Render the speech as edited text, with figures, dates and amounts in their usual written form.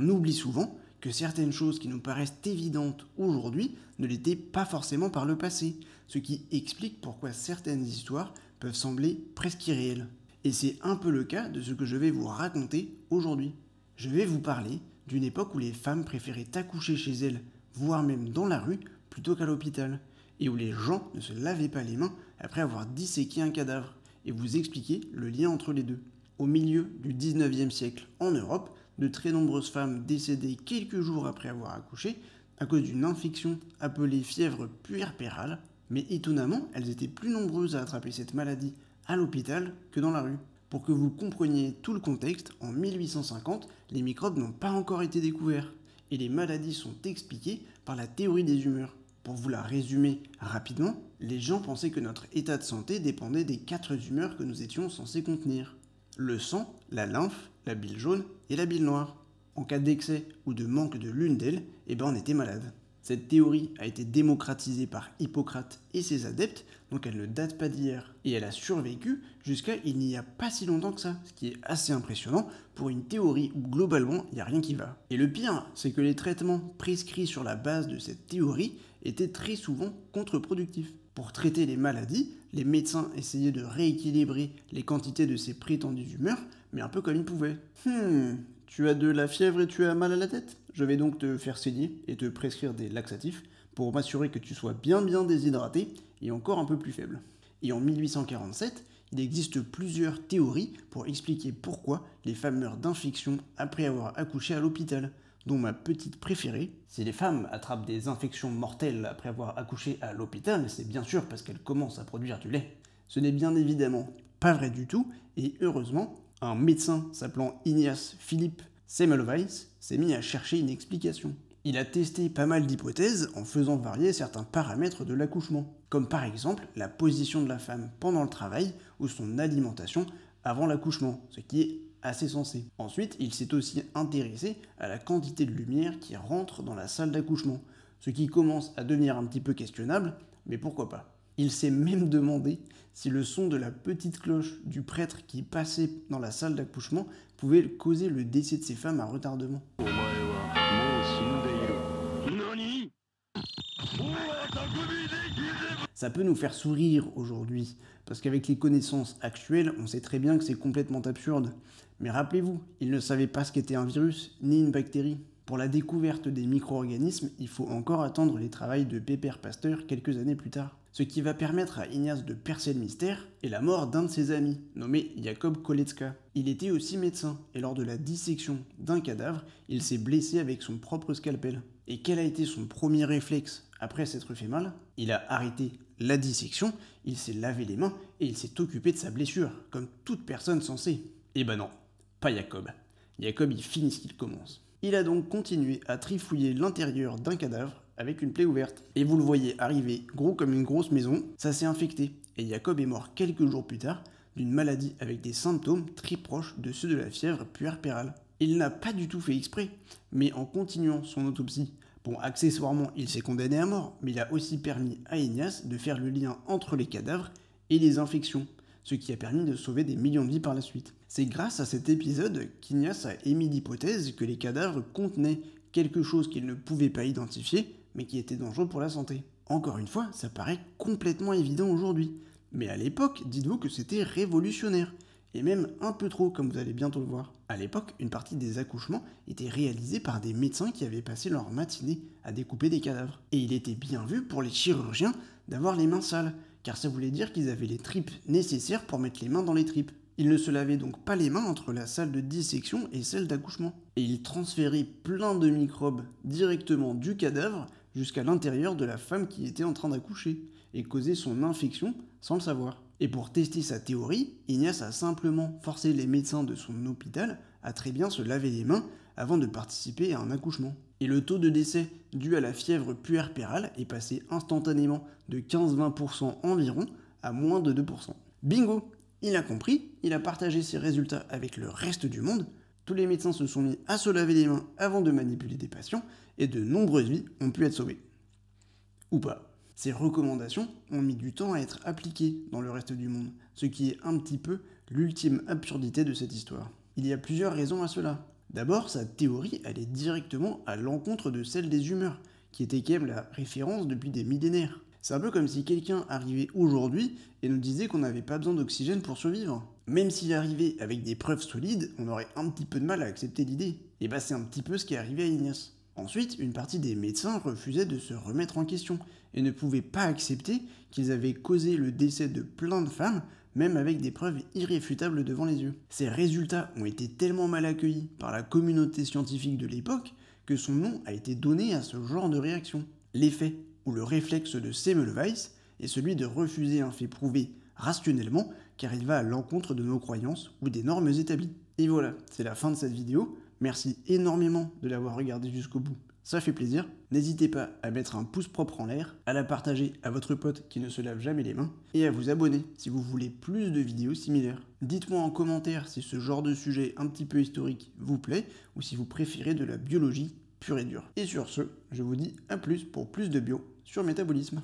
on oublie souvent que certaines choses qui nous paraissent évidentes aujourd'hui ne l'étaient pas forcément par le passé, ce qui explique pourquoi certaines histoires peuvent sembler presque irréelles. Et c'est un peu le cas de ce que je vais vous raconter aujourd'hui. Je vais vous parler d'une époque où les femmes préféraient accoucher chez elles, voire même dans la rue, plutôt qu'à l'hôpital, et où les gens ne se lavaient pas les mains après avoir disséqué un cadavre, et vous expliquer le lien entre les deux. Au milieu du 19e siècle en Europe, de très nombreuses femmes décédaient quelques jours après avoir accouché à cause d'une infection appelée fièvre puerpérale, mais étonnamment, elles étaient plus nombreuses à attraper cette maladie à l'hôpital que dans la rue. Pour que vous compreniez tout le contexte, en 1850, les microbes n'ont pas encore été découverts, et les maladies sont expliquées par la théorie des humeurs. Pour vous la résumer rapidement, les gens pensaient que notre état de santé dépendait des 4 humeurs que nous étions censés contenir. Le sang, la lymphe, la bile jaune et la bile noire. En cas d'excès ou de manque de l'une d'elles, on était malade. Cette théorie a été démocratisée par Hippocrate et ses adeptes, donc elle ne date pas d'hier. Et elle a survécu jusqu'à il n'y a pas si longtemps que ça, ce qui est assez impressionnant pour une théorie où globalement il n'y a rien qui va. Et le pire, c'est que les traitements prescrits sur la base de cette théorie étaient très souvent contre-productifs. Pour traiter les maladies, les médecins essayaient de rééquilibrer les quantités de ces prétendues humeurs, mais un peu comme ils pouvaient. Tu as de la fièvre et tu as mal à la tête? Je vais donc te faire saigner et te prescrire des laxatifs pour m'assurer que tu sois bien déshydraté et encore un peu plus faible. Et en 1847, il existe plusieurs théories pour expliquer pourquoi les femmes meurent d'infection après avoir accouché à l'hôpital, dont ma petite préférée. Si les femmes attrapent des infections mortelles après avoir accouché à l'hôpital, c'est bien sûr parce qu'elles commencent à produire du lait. Ce n'est bien évidemment pas vrai du tout, et heureusement, un médecin s'appelant Ignaz Philipp Semmelweis s'est mis à chercher une explication. Il a testé pas mal d'hypothèses en faisant varier certains paramètres de l'accouchement, comme par exemple la position de la femme pendant le travail ou son alimentation avant l'accouchement, ce qui est assez sensé. Ensuite, il s'est aussi intéressé à la quantité de lumière qui rentre dans la salle d'accouchement, ce qui commence à devenir un petit peu questionnable, mais pourquoi pas. Il s'est même demandé si le son de la petite cloche du prêtre qui passait dans la salle d'accouchement pouvait causer le décès de ces femmes à retardement. Ça peut nous faire sourire aujourd'hui, parce qu'avec les connaissances actuelles, on sait très bien que c'est complètement absurde. Mais rappelez-vous, ils ne savaient pas ce qu'était un virus, ni une bactérie. Pour la découverte des micro-organismes, il faut encore attendre les travaux de Pépère Pasteur quelques années plus tard. Ce qui va permettre à Ignaz de percer le mystère est la mort d'un de ses amis, nommé Jakob Kolecka. Il était aussi médecin, et lors de la dissection d'un cadavre, il s'est blessé avec son propre scalpel. Et quel a été son premier réflexe après s'être fait mal? Il a arrêté la dissection, il s'est lavé les mains et il s'est occupé de sa blessure, comme toute personne censée. Eh ben non, pas Jacob. Jacob, il finit ce qu'il commence. Il a donc continué à trifouiller l'intérieur d'un cadavre avec une plaie ouverte. Et vous le voyez arriver gros comme une grosse maison, ça s'est infecté. Et Jacob est mort quelques jours plus tard d'une maladie avec des symptômes très proches de ceux de la fièvre puerpérale. Il n'a pas du tout fait exprès, mais en continuant son autopsie, bon, accessoirement, il s'est condamné à mort, mais il a aussi permis à Ignaz de faire le lien entre les cadavres et les infections, ce qui a permis de sauver des millions de vies par la suite. C'est grâce à cet épisode qu'Ignaz a émis l'hypothèse que les cadavres contenaient quelque chose qu'il ne pouvait pas identifier, mais qui était dangereux pour la santé. Encore une fois, ça paraît complètement évident aujourd'hui, mais à l'époque, dites-vous que c'était révolutionnaire. Et même un peu trop, comme vous allez bientôt le voir. À l'époque, une partie des accouchements était réalisée par des médecins qui avaient passé leur matinée à découper des cadavres. Et il était bien vu pour les chirurgiens d'avoir les mains sales, car ça voulait dire qu'ils avaient les tripes nécessaires pour mettre les mains dans les tripes. Ils ne se lavaient donc pas les mains entre la salle de dissection et celle d'accouchement. Et ils transféraient plein de microbes directement du cadavre jusqu'à l'intérieur de la femme qui était en train d'accoucher, et causaient son infection sans le savoir. Et pour tester sa théorie, Ignaz a simplement forcé les médecins de son hôpital à très bien se laver les mains avant de participer à un accouchement. Et le taux de décès dû à la fièvre puerpérale est passé instantanément de 15-20% environ à moins de 2%. Bingo! Il a compris, il a partagé ses résultats avec le reste du monde, tous les médecins se sont mis à se laver les mains avant de manipuler des patients, et de nombreuses vies ont pu être sauvées. Ou pas. Ces recommandations ont mis du temps à être appliquées dans le reste du monde, ce qui est un petit peu l'ultime absurdité de cette histoire. Il y a plusieurs raisons à cela. D'abord, sa théorie allait directement à l'encontre de celle des humeurs, qui était quand même la référence depuis des millénaires. C'est un peu comme si quelqu'un arrivait aujourd'hui et nous disait qu'on n'avait pas besoin d'oxygène pour survivre. Même s'il arrivait avec des preuves solides, on aurait un petit peu de mal à accepter l'idée. Et bah c'est un petit peu ce qui est arrivé à Ignace. Ensuite, une partie des médecins refusaient de se remettre en question et ne pouvaient pas accepter qu'ils avaient causé le décès de plein de femmes, même avec des preuves irréfutables devant les yeux. Ces résultats ont été tellement mal accueillis par la communauté scientifique de l'époque que son nom a été donné à ce genre de réaction. L'effet, ou le réflexe de Semmelweis, est celui de refuser un fait prouvé rationnellement car il va à l'encontre de nos croyances ou des normes établies. Et voilà, c'est la fin de cette vidéo. Merci énormément de l'avoir regardé jusqu'au bout, ça fait plaisir. N'hésitez pas à mettre un pouce propre en l'air, à la partager à votre pote qui ne se lave jamais les mains, et à vous abonner si vous voulez plus de vidéos similaires. Dites-moi en commentaire si ce genre de sujet un petit peu historique vous plaît, ou si vous préférez de la biologie pure et dure. Et sur ce, je vous dis à plus pour plus de bio sur Métabolisme.